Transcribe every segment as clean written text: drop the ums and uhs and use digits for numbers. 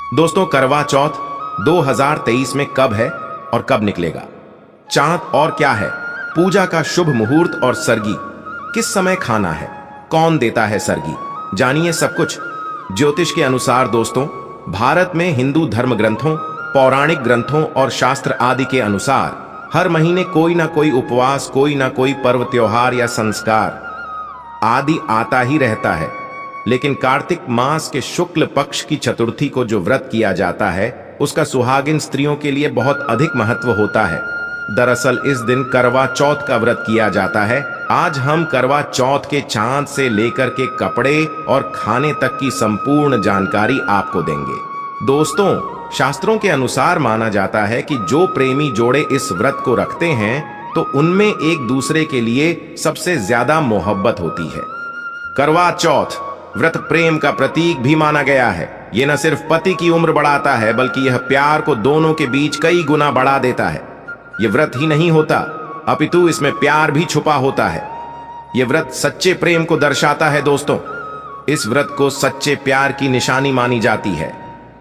दोस्तों, करवा चौथ 2023 में कब है और कब निकलेगा? चांद और क्या है? पूजा का शुभ मुहूर्त और सरगी किस समय खाना है? कौन देता है सरगी? जानिए सब कुछ ज्योतिष के अनुसार। दोस्तों, भारत में हिंदू धर्म ग्रंथों, पौराणिक ग्रंथों और शास्त्र आदि के अनुसार हर महीने कोई ना कोई उपवास, कोई ना कोई पर्व, त्योहार या संस्कार आदि आता ही रहता है। लेकिन कार्तिक मास के शुक्ल पक्ष की चतुर्थी को जो व्रत किया जाता है, उसका सुहागिन स्त्रियों के लिए बहुत अधिक महत्व होता है। दरअसल इस दिन करवा चौथ का व्रत किया जाता है। आज हम करवा चौथ के चांद से लेकर के कपड़े और खाने तक की संपूर्ण जानकारी आपको देंगे। दोस्तों, शास्त्रों के अनुसार माना जाता है कि जो प्रेमी जोड़े इस व्रत को रखते हैं तो उनमें एक दूसरे के लिए सबसे ज्यादा मोहब्बत होती है। करवा चौथ व्रत प्रेम का प्रतीक भी माना गया है। ये न सिर्फ पति की उम्र बढ़ाता है, बल्कि यह प्यार को दोनों के बीच कई गुना बढ़ा देता है। ये व्रत ही नहीं होता, अपितु इसमें प्यार भी छुपा होता है। यह व्रत सच्चे प्रेम को दर्शाता है। दोस्तों, इस व्रत को सच्चे प्यार की निशानी मानी जाती है।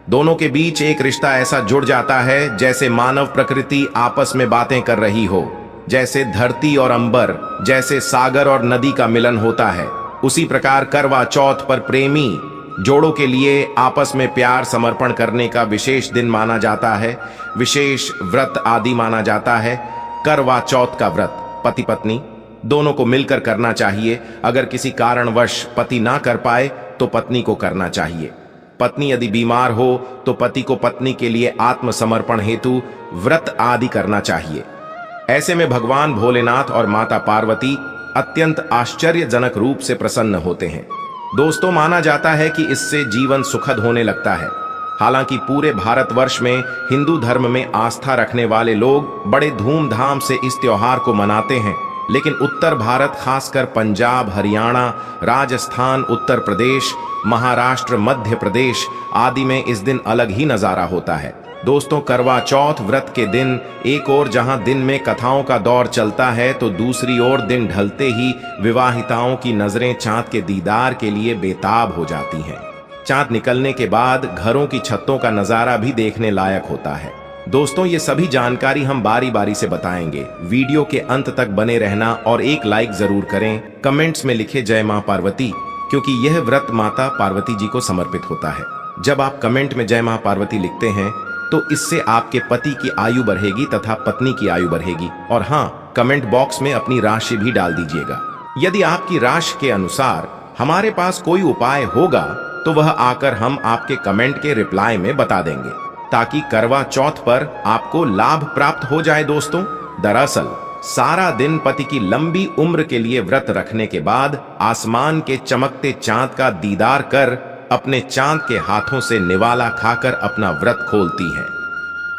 दोनों के बीच एक रिश्ता ऐसा जुड़ जाता है जैसे मानव प्रकृति आपस में बातें कर रही हो, जैसे धरती और अंबर, जैसे सागर और नदी का मिलन होता है। उसी प्रकार करवा चौथ पर प्रेमी जोड़ों के लिए आपस में प्यार समर्पण करने का विशेष दिन माना जाता है, विशेष व्रत आदि माना जाता है। करवा चौथ का व्रत पति पत्नी दोनों को मिलकर करना चाहिए। अगर किसी कारणवश पति ना कर पाए तो पत्नी को करना चाहिए। पत्नी यदि बीमार हो तो पति को पत्नी के लिए आत्मसमर्पण हेतु व्रत आदि करना चाहिए। ऐसे में भगवान भोलेनाथ और माता पार्वती अत्यंत आश्चर्यजनक रूप से प्रसन्न होते हैं। दोस्तों, माना जाता है कि इससे जीवन सुखद होने लगता है। हालांकि पूरे भारतवर्ष में हिंदू धर्म में आस्था रखने वाले लोग बड़े धूमधाम से इस त्योहार को मनाते हैं, लेकिन उत्तर भारत, खासकर पंजाब, हरियाणा, राजस्थान, उत्तर प्रदेश, महाराष्ट्र, मध्य प्रदेश आदि में इस दिन अलग ही नजारा होता है। दोस्तों, करवा चौथ व्रत के दिन एक ओर जहां दिन में कथाओं का दौर चलता है, तो दूसरी ओर दिन ढलते ही विवाहिताओं की नजरें चांद के दीदार के लिए बेताब हो जाती हैं। चांद निकलने के बाद घरों की छतों का नजारा भी देखने लायक होता है। दोस्तों, ये सभी जानकारी हम बारी बारी से बताएंगे। वीडियो के अंत तक बने रहना और एक लाइक जरूर करें। कमेंट्स में लिखे जय मां पार्वती, क्योंकि यह व्रत माता पार्वती जी को समर्पित होता है। जब आप कमेंट में जय मां पार्वती लिखते हैं तो इससे आपके पति की आयु बढ़ेगी तथा पत्नी की आयु बढ़ेगी। और हाँ, कमेंट बॉक्स में अपनी राशि भी डाल दीजिएगा। यदि आपकी राशि के अनुसार हमारे पास कोई उपाय होगा तो वह आकर हम आपके कमेंट के रिप्लाई में बता देंगे, ताकि करवा चौथ पर आपको लाभ प्राप्त हो जाए। दोस्तों, दरअसल सारा दिन पति की लंबी उम्र के लिए व्रत रखने के बाद आसमान के चमकते चांद का दीदार कर अपने चांद के हाथों से निवाला खाकर अपना व्रत खोलती है।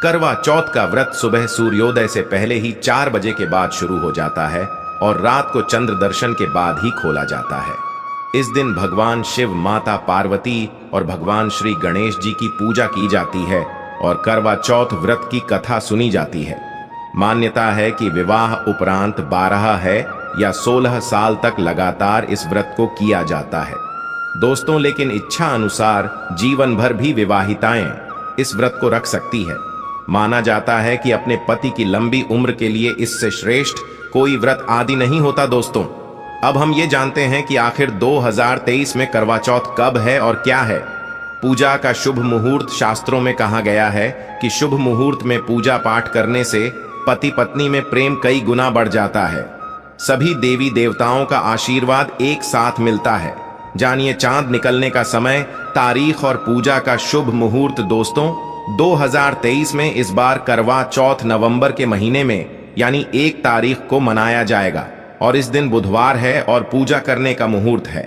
करवा चौथ का व्रत सुबह सूर्योदय से पहले ही 4 बजे के बाद शुरू हो जाता है और रात को चंद्र दर्शन के बाद ही खोला जाता है। इस दिन भगवान शिव, माता पार्वती और भगवान श्री गणेश जी की पूजा की जाती है और करवा चौथ व्रत की कथा सुनी जाती है। मान्यता है कि विवाह उपरांत 12 है या 16 साल तक लगातार इस व्रत को किया जाता है। दोस्तों, लेकिन इच्छा अनुसार जीवन भर भी विवाहिताएं इस व्रत को रख सकती है। माना जाता है कि अपने पति की लंबी उम्र के लिए इससे श्रेष्ठ कोई व्रत आदि नहीं होता। दोस्तों, अब हम ये जानते हैं कि आखिर 2023 में करवा चौथ कब है और क्या है। पूजा का शुभ मुहूर्त शास्त्रों में कहा गया है कि शुभ मुहूर्त में पूजा पाठ करने से पति पत्नी में प्रेम कई गुना बढ़ जाता है। सभी देवी देवताओं का आशीर्वाद एक साथ मिलता है। जानिए चांद निकलने का समय, तारीख और पूजा का शुभ मुहूर्त। दोस्तों, 2023 में इस बार करवा चौथ नवंबर के महीने में यानी 1 तारीख को मनाया जाएगा और इस दिन बुधवार है और पूजा करने का मुहूर्त है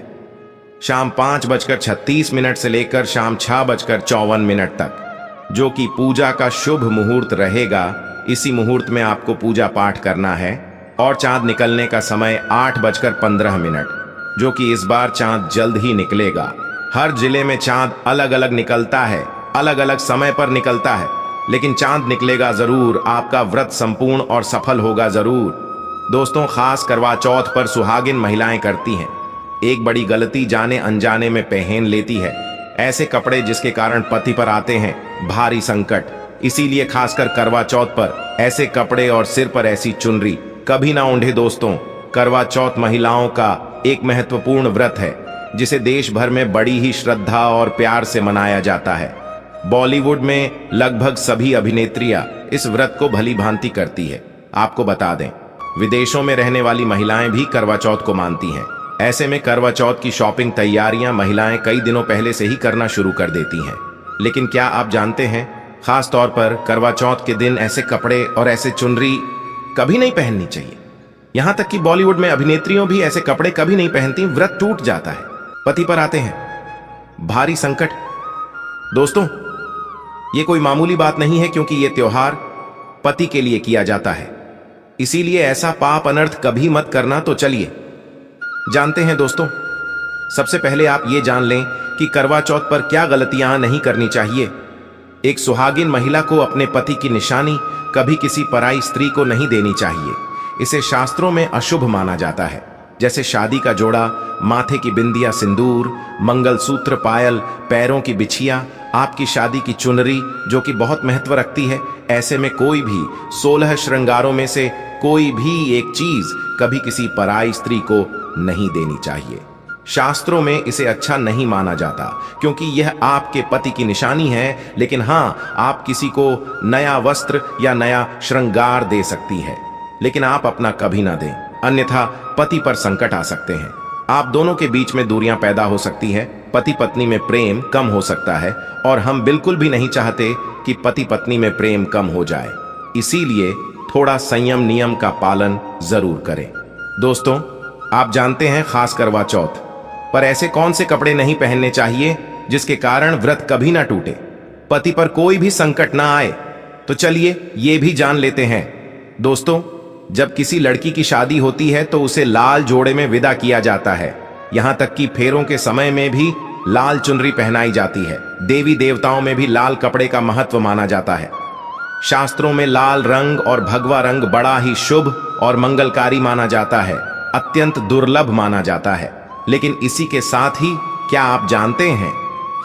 शाम 5:36 से लेकर शाम 6:54 तक, जो कि पूजा का शुभ मुहूर्त रहेगा। इसी मुहूर्त में आपको पूजा पाठ करना है। और चांद निकलने का समय 8:15, जो कि इस बार चांद जल्द ही निकलेगा। हर जिले में चांद अलग अलग निकलता है, अलग अलग समय पर निकलता है, लेकिन चांद निकलेगा जरूर। आपका व्रत संपूर्ण और सफल होगा जरूर। दोस्तों, खास करवा चौथ पर सुहागिन महिलाएं करती हैं एक बड़ी गलती, जाने अनजाने में पहन लेती है। ऐसे कपड़े जिसके कारण पति पर आते हैं भारी संकट। इसीलिए खासकर करवा चौथ पर ऐसे कपड़े और सिर पर ऐसी चुनरी कभी ना ओढ़े दोस्तों। करवा चौथ महिलाओं का एक महत्वपूर्ण व्रत है जिसे देश भर में बड़ी ही श्रद्धा और प्यार से मनाया जाता है। बॉलीवुड में लगभग सभी अभिनेत्रियां इस व्रत को भली भांति करती है। आपको बता दें, विदेशों में रहने वाली महिलाएं भी करवा चौथ को मानती हैं। ऐसे में करवा चौथ की शॉपिंग तैयारियां महिलाएं कई दिनों पहले से ही करना शुरू कर देती हैं। लेकिन क्या आप जानते हैं, खास तौर पर करवा चौथ के दिन ऐसे कपड़े और ऐसे चुनरी कभी नहीं पहननी चाहिए। यहां तक कि बॉलीवुड में अभिनेत्रियों भी ऐसे कपड़े कभी नहीं पहनती, व्रत टूट जाता है, पति पर आते हैं भारी संकट। दोस्तों, ये कोई मामूली बात नहीं है, क्योंकि ये त्योहार पति के लिए किया जाता है। इसीलिए ऐसा पाप अनर्थ कभी मत करना। तो चलिए जानते हैं दोस्तों। सबसे पहले आप ये जान लें कि करवा चौथ पर क्या गलतियां नहीं करनी चाहिए। एक सुहागिन महिला को अपने पति की निशानी कभी किसी पराई स्त्री को नहीं देनी चाहिए। इसे शास्त्रों में अशुभ माना जाता है, जैसे शादी का जोड़ा, माथे की बिंदिया, सिंदूर, मंगलसूत्र, पायल, पैरों की बिछिया, आपकी शादी की चुनरी जो कि बहुत महत्व रखती है। ऐसे में कोई भी 16 श्रृंगारों में से कोई भी एक चीज कभी किसी पराई स्त्री को नहीं देनी चाहिए। शास्त्रों में इसे अच्छा नहीं माना जाता, क्योंकि यह आपके पति की निशानी है। लेकिन हां, आप किसी को नया वस्त्र या नया श्रृंगार दे सकती है, लेकिन आप अपना कभी ना दें, अन्यथा पति पर संकट आ सकते हैं। आप दोनों के बीच में दूरियां पैदा हो सकती है, पति पत्नी में प्रेम कम हो सकता है, और हम बिल्कुल भी नहीं चाहते कि पति पत्नी में प्रेम कम हो जाए। इसीलिए थोड़ा संयम नियम का पालन जरूर करें। दोस्तों, आप जानते हैं, खास करवा चौथ पर ऐसे कौन से कपड़े नहीं पहनने चाहिए जिसके कारण व्रत कभी ना टूटे, पति पर कोई भी संकट ना आए। तो चलिए ये भी जान लेते हैं। दोस्तों, जब किसी लड़की की शादी होती है तो उसे लाल जोड़े में विदा किया जाता है। यहां तक कि फेरों के समय में भी लाल चुनरी पहनाई जाती है। देवी देवताओं में भी लाल कपड़े का महत्व माना जाता है। शास्त्रों में लाल रंग और भगवा रंग बड़ा ही शुभ और मंगलकारी माना जाता है, अत्यंत दुर्लभ माना जाता है। लेकिन इसी के साथ ही क्या आप जानते हैं,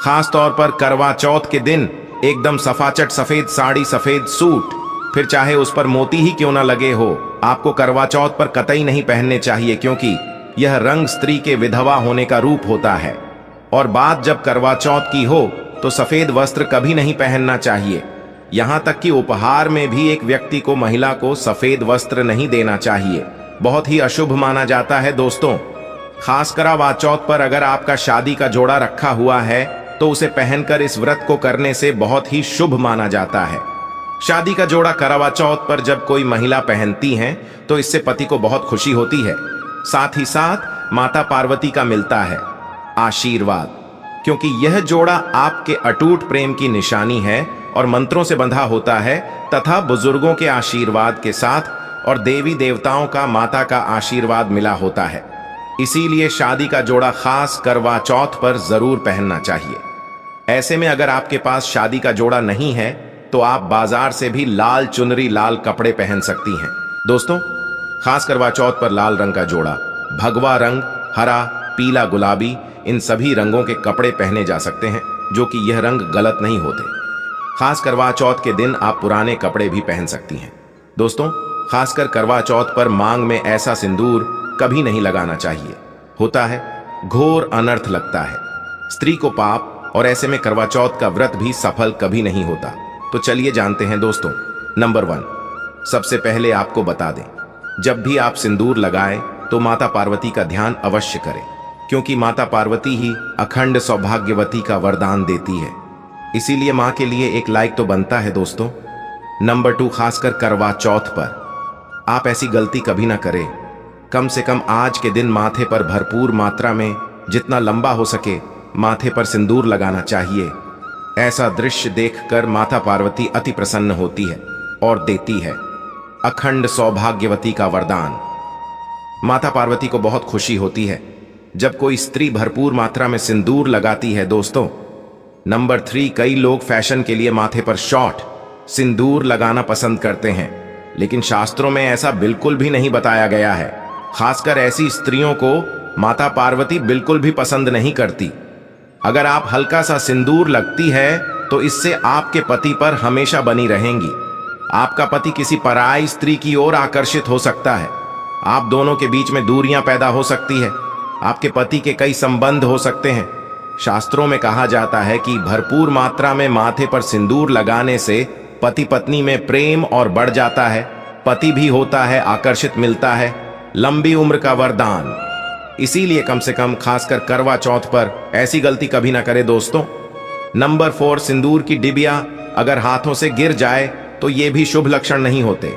खास तौर पर करवा चौथ के दिन एकदम सफाचट सफेद साड़ी, सफेद सूट, फिर चाहे उस पर मोती ही क्यों ना लगे हो, आपको करवा चौथ पर कतई नहीं पहनने चाहिए, क्योंकि यह रंग स्त्री के विधवा होने का रूप होता है। और बात जब करवा चौथ की हो तो सफेद वस्त्र कभी नहीं पहनना चाहिए। यहां तक कि उपहार में भी एक व्यक्ति को, महिला को सफेद वस्त्र नहीं देना चाहिए, बहुत ही अशुभ माना जाता है। दोस्तों, खास करवा चौथ पर अगर आपका शादी का जोड़ा रखा हुआ है तो उसे पहनकर इस व्रत को करने से बहुत ही शुभ माना जाता है। शादी का जोड़ा करवा चौथ पर जब कोई महिला पहनती हैं तो इससे पति को बहुत खुशी होती है। साथ ही साथ माता पार्वती का मिलता है आशीर्वाद, क्योंकि यह जोड़ा आपके अटूट प्रेम की निशानी है और मंत्रों से बंधा होता है, तथा बुजुर्गों के आशीर्वाद के साथ और देवी देवताओं का, माता का आशीर्वाद मिला होता है। इसीलिए शादी का जोड़ा खास करवा चौथ पर जरूर पहनना चाहिए। ऐसे में अगर आपके पास शादी का जोड़ा नहीं है तो आप बाजार से भी लाल चुनरी, लाल कपड़े पहन सकती हैं। दोस्तों, खास करवा चौथ पर लाल रंग का जोड़ा, भगवा रंग, हरा, पीला, गुलाबी, इन सभी रंगों के कपड़े पहने जा सकते हैं, जो कि यह रंग गलत नहीं होते। खास करवा चौथ के दिन आप पुराने कपड़े भी पहन सकती हैं। दोस्तों, खासकर करवा चौथ पर मांग में ऐसा सिंदूर कभी नहीं लगाना चाहिए, होता है घोर अनर्थ लगता है, स्त्री को पाप, और ऐसे में करवा चौथ का व्रत भी सफल कभी नहीं होता। तो चलिए जानते हैं दोस्तों। नंबर 1, सबसे पहले आपको बता दें, जब भी आप सिंदूर लगाएं तो माता पार्वती का ध्यान अवश्य करें, क्योंकि माता पार्वती ही अखंड सौभाग्यवती का वरदान देती है। इसीलिए मां के लिए एक लाइक तो बनता है दोस्तों। नंबर 2, खासकर करवा चौथ पर आप ऐसी गलती कभी ना करें। कम से कम आज के दिन माथे पर भरपूर मात्रा में, जितना लंबा हो सके, माथे पर सिंदूर लगाना चाहिए। ऐसा दृश्य देखकर माता पार्वती अति प्रसन्न होती है और देती है अखंड सौभाग्यवती का वरदान। माता पार्वती को बहुत खुशी होती है जब कोई स्त्री भरपूर मात्रा में सिंदूर लगाती है। दोस्तों, नंबर 3, कई लोग फैशन के लिए माथे पर शॉर्ट सिंदूर लगाना पसंद करते हैं, लेकिन शास्त्रों में ऐसा बिल्कुल भी नहीं बताया गया है। खासकर ऐसी स्त्रियों को माता पार्वती बिल्कुल भी पसंद नहीं करती। अगर आप हल्का सा सिंदूर लगती है तो इससे आपके पति पर हमेशा बनी रहेंगी। आपका पति किसी पराई स्त्री की ओर आकर्षित हो सकता है। आप दोनों के बीच में दूरियां पैदा हो सकती है। आपके पति के कई संबंध हो सकते हैं। शास्त्रों में कहा जाता है कि भरपूर मात्रा में माथे पर सिंदूर लगाने से पति पत्नी में प्रेम और बढ़ जाता है। पति भी होता है आकर्षित, मिलता है लंबी उम्र का वरदान। इसीलिए कम से कम खासकर करवा चौथ पर ऐसी गलती कभी ना करे दोस्तों। नंबर 4, सिंदूर की डिबिया अगर हाथों से गिर जाए तो ये भी शुभ लक्षण नहीं होते।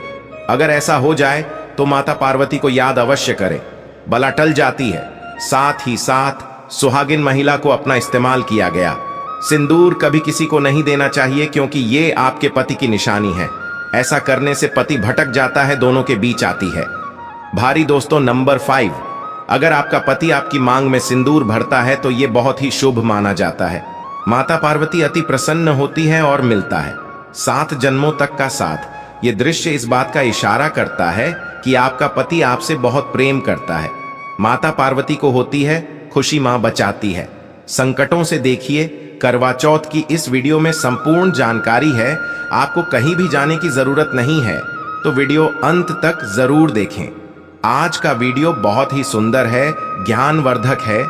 अगर ऐसा हो जाए तो माता पार्वती को याद अवश्य करें, बला टल जाती है। साथ ही साथ सुहागिन महिला को अपना इस्तेमाल किया गया सिंदूर कभी किसी को नहीं देना चाहिए, क्योंकि ये आपके पति की निशानी है। ऐसा करने से पति भटक जाता है, दोनों के बीच आती है भारी। दोस्तों नंबर 5, अगर आपका पति आपकी मांग में सिंदूर भरता है तो यह बहुत ही शुभ माना जाता है। माता पार्वती अति प्रसन्न होती है और मिलता है 7 जन्मों तक का साथ। ये दृश्य इस बात का इशारा करता है कि आपका पति आपसे बहुत प्रेम करता है। माता पार्वती को होती है खुशी, मां बचाती है संकटों से। देखिए, करवा चौथ की इस वीडियो में संपूर्ण जानकारी है। आपको कहीं भी जाने की जरूरत नहीं है, तो वीडियो अंत तक जरूर देखें। आज का वीडियो बहुत ही सुंदर है, ज्ञानवर्धक है।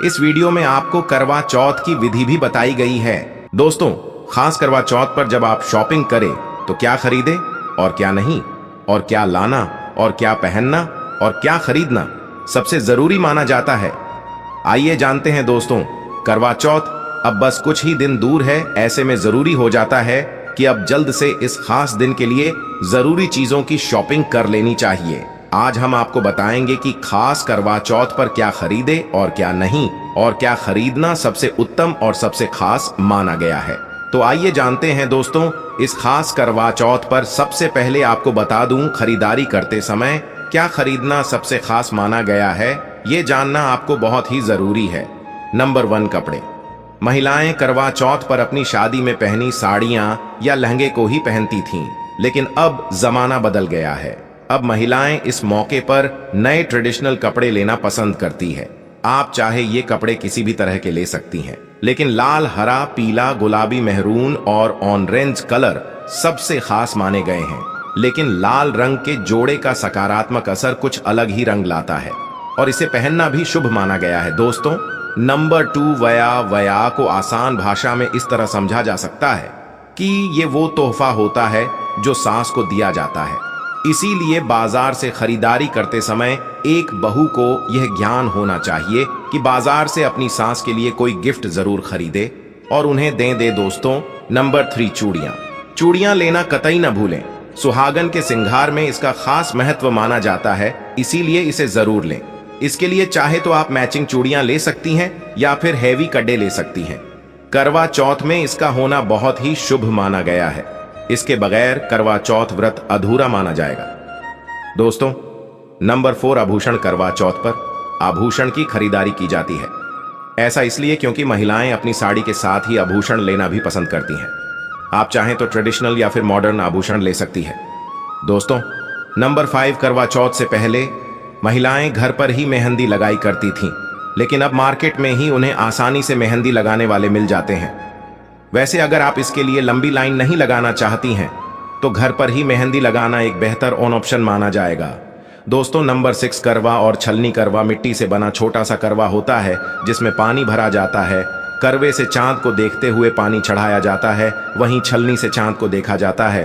इस वीडियो में आपको करवा चौथ की विधि भी बताई गई है। दोस्तों, खास करवा चौथ पर जब आप शॉपिंग करें तो क्या खरीदें और क्या नहीं, और क्या लाना और क्या पहनना और क्या खरीदना सबसे जरूरी माना जाता है। आइए जानते हैं दोस्तों। करवा चौथ अब बस कुछ ही दिन दूर है। ऐसे में जरूरी हो जाता है कि अब जल्द से इस खास दिन के लिए जरूरी चीजों की शॉपिंग कर लेनी चाहिए। आज हम आपको बताएंगे कि खास करवा चौथ पर क्या खरीदे और क्या नहीं, और क्या खरीदना सबसे उत्तम और सबसे खास माना गया है। तो आइए जानते हैं दोस्तों। इस खास करवा चौथ पर सबसे पहले आपको बता दूं, खरीदारी करते समय क्या खरीदना सबसे खास माना गया है, ये जानना आपको बहुत ही जरूरी है। नंबर 1, कपड़े। महिलाएं करवा चौथ पर अपनी शादी में पहनी साड़ियां या लहंगे को ही पहनती थीं, लेकिन अब जमाना बदल गया है। अब महिलाएं इस मौके पर नए ट्रेडिशनल कपड़े लेना पसंद करती है। आप चाहे ये कपड़े किसी भी तरह के ले सकती हैं, लेकिन लाल, हरा, पीला, गुलाबी, मेहरून और ऑरेंज कलर सबसे खास माने गए हैं। लेकिन लाल रंग के जोड़े का सकारात्मक असर कुछ अलग ही रंग लाता है और इसे पहनना भी शुभ माना गया है। दोस्तों नंबर 2, वया को आसान भाषा में इस तरह समझा जा सकता है कि ये वो तोहफा होता है जो सास को दिया जाता है। इसीलिए बाजार से खरीदारी करते समय एक बहू को यह ज्ञान होना चाहिए कि बाजार से अपनी सास के लिए कोई गिफ्ट जरूर खरीदे और उन्हें दे दोस्तों। नंबर 3, चूड़ियां। चूड़ियां लेना कतई न भूलें। सुहागन के सिंगार में इसका खास महत्व माना जाता है, इसीलिए इसे जरूर लें। इसके लिए चाहे तो आप मैचिंग चूड़ियां ले सकती हैं या फिर हैवी कड़े ले सकती हैं। करवा चौथ में इसका होना बहुत ही शुभ माना गया है। इसके बगैर करवा चौथ व्रत अधूरा माना जाएगा। दोस्तों नंबर 4, आभूषण। करवा चौथ पर आभूषण की खरीदारी की जाती है। ऐसा इसलिए क्योंकि महिलाएं अपनी साड़ी के साथ ही आभूषण लेना भी पसंद करती हैं। आप चाहें तो ट्रेडिशनल या फिर मॉडर्न आभूषण ले सकती है। दोस्तों नंबर 5, करवा चौथ से पहले महिलाएं घर पर ही मेहंदी लगाई करती थीं, लेकिन अब मार्केट में ही उन्हें आसानी से मेहंदी लगाने वाले मिल जाते हैं। वैसे अगर आप इसके लिए लंबी लाइन नहीं लगाना चाहती हैं तो घर पर ही मेहंदी लगाना एक बेहतर ऑप्शन माना जाएगा। दोस्तों नंबर 6, करवा और छलनी। करवा मिट्टी से बना छोटा सा करवा होता है जिसमें पानी भरा जाता है। करवे से चांद को देखते हुए पानी चढ़ाया जाता है, वहीं छलनी से चांद को देखा जाता है।